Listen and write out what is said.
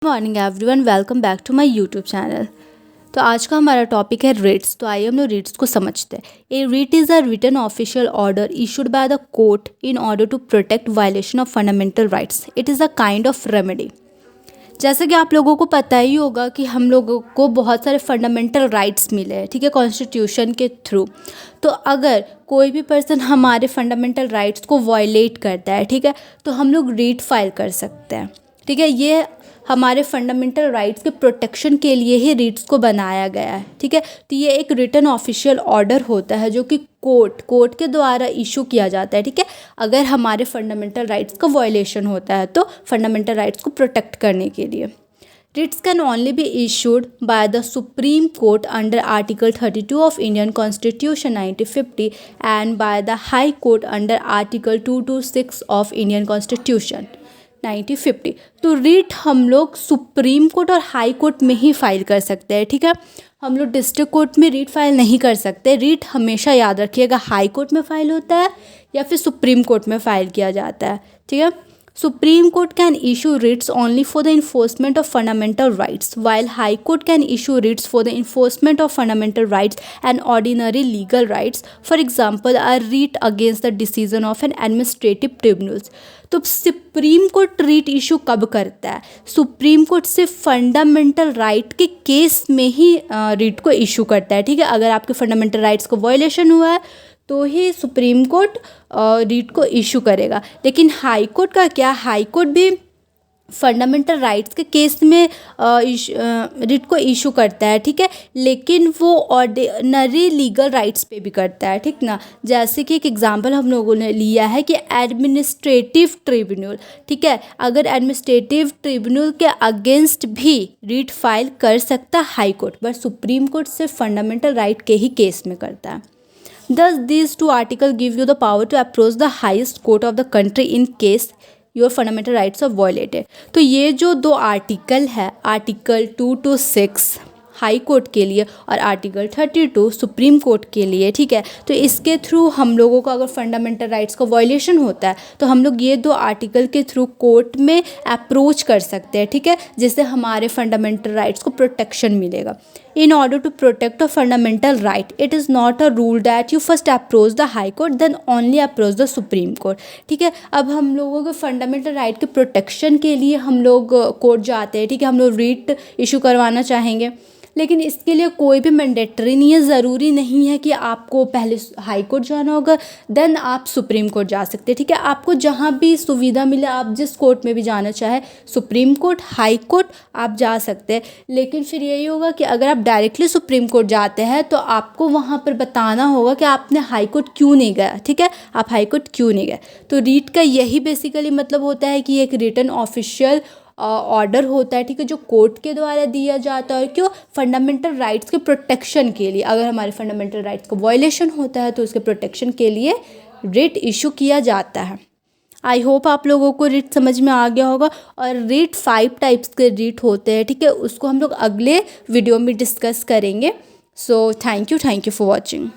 Morning everyone, welcome back to my YouTube channel. तो आज का हमारा टॉपिक है रिट्स। तो आइए हम लोग रिट्स को समझते हैं। A writ is a written official order issued by the court in order to protect violation of fundamental rights. It is a kind of remedy. जैसे कि आप लोगों को पता ही होगा कि हम लोगों को बहुत सारे फंडामेंटल राइट्स मिले हैं, ठीक है, कॉन्स्टिट्यूशन के थ्रू। तो अगर कोई भी पर्सन हमारे फंडामेंटल राइट्स को वायलेट करता है, ठीक है, तो हम लोग रिट फाइल कर सकते हैं, ठीक है। ये हमारे फंडामेंटल राइट्स के प्रोटेक्शन के लिए ही रिट्स को बनाया गया है, ठीक है। तो ये एक रिटन ऑफिशियल ऑर्डर होता है जो कि कोर्ट के द्वारा इशू किया जाता है, ठीक है। अगर हमारे फंडामेंटल राइट्स का वायलेशन होता है तो फंडामेंटल राइट्स को प्रोटेक्ट करने के लिए writs can only be issued by the Supreme Court under article 32 of Indian constitution 1950 and by the High Court under article 226 of Indian constitution 1950। तो रिट हम लोग सुप्रीम कोर्ट और हाई कोर्ट में ही फाइल कर सकते हैं, ठीक है। हम लोग डिस्ट्रिक्ट कोर्ट में रिट फाइल नहीं कर सकते। रिट हमेशा याद रखिएगा हाई कोर्ट में फाइल होता है या फिर सुप्रीम कोर्ट में फाइल किया जाता है, ठीक है। Supreme court can issue Ritz only for the enforcement of fundamental rights while high court can issue Ritz for the enforcement of fundamental rights and ordinary legal rights. For example a writ against the decision of N administrative tribunals. तो supreme court writ issue कब करता है? Supreme court सिर्फ fundamental right के case में ही writ को issue करता है, ठीक है। अगर आपके फंडामेंटल राइट्स को वायलेशन हुआ है तो ही सुप्रीम कोर्ट रिट को इशू करेगा। लेकिन हाई कोर्ट का क्या? हाई कोर्ट भी फंडामेंटल राइट्स के केस में रिट को इशू करता है, ठीक है, लेकिन वो ऑर्डिनरी लीगल राइट्स पे भी करता है, ठीक ना। जैसे कि एक एग्जांपल हम लोगों ने लिया है कि एडमिनिस्ट्रेटिव ट्रिब्यूनल, ठीक है, अगर एडमिनिस्ट्रेटिव ट्रिब्यूनल के अगेंस्ट भी रिट फाइल कर सकता high court, but supreme court सिर्फ फंडामेंटल राइट के ही केस में करता है। Thus, these two articles give you the power to approach the highest court of the country in case your fundamental rights are violated। तो ये जो दो article है, आर्टिकल 2 to 6 हाई कोर्ट के लिए और आर्टिकल 32 सुप्रीम कोर्ट के लिए, ठीक है। तो इसके थ्रू हम लोगों को अगर फंडामेंटल राइट्स का वायलेशन होता है तो हम लोग ये दो आर्टिकल के थ्रू कोर्ट में अप्रोच कर सकते हैं, ठीक है, जिससे हमारे फंडामेंटल राइट्स को प्रोटेक्शन मिलेगा। In order to protect a fundamental right, it is not a rule that you first approach the high court then only approach the supreme court, ठीक है। अब हम लोगों के फंडामेंटल राइट के प्रोटेक्शन के लिए हम लोग कोर्ट जाते हैं, ठीक है, हम लोग रिट इशू करवाना चाहेंगे, लेकिन इसके लिए कोई भी मैंडेटरी नहीं है, ज़रूरी नहीं है कि आपको पहले हाई कोर्ट जाना होगा देन आप सुप्रीम कोर्ट जा सकते हैं, ठीक है। आपको जहाँ भी सुविधा मिले, आप जिस कोर्ट में भी जाना चाहे, सुप्रीम कोर्ट, हाई कोर्ट, आप जा सकते हैं। लेकिन फिर यही होगा कि अगर आप डायरेक्टली सुप्रीम कोर्ट जाते हैं तो आपको वहाँ पर बताना होगा कि आपने हाई कोर्ट क्यों नहीं गया, ठीक है, आप हाई कोर्ट क्यों नहीं गए। तो रीट का यही बेसिकली मतलब होता है कि एक रिटन ऑफिशियल ऑर्डर होता है, ठीक है, जो कोर्ट के द्वारा दिया जाता है। क्यों? फंडामेंटल राइट्स के प्रोटेक्शन के लिए। अगर हमारे फंडामेंटल राइट्स का वायलेशन होता है तो उसके प्रोटेक्शन के लिए रिट इशू किया जाता है। आई होप आप लोगों को रिट समझ में आ गया होगा। और रिट 5 टाइप्स के रिट होते हैं, ठीक है, उसको हम लोग अगले वीडियो में डिस्कस करेंगे। So thank you for watching.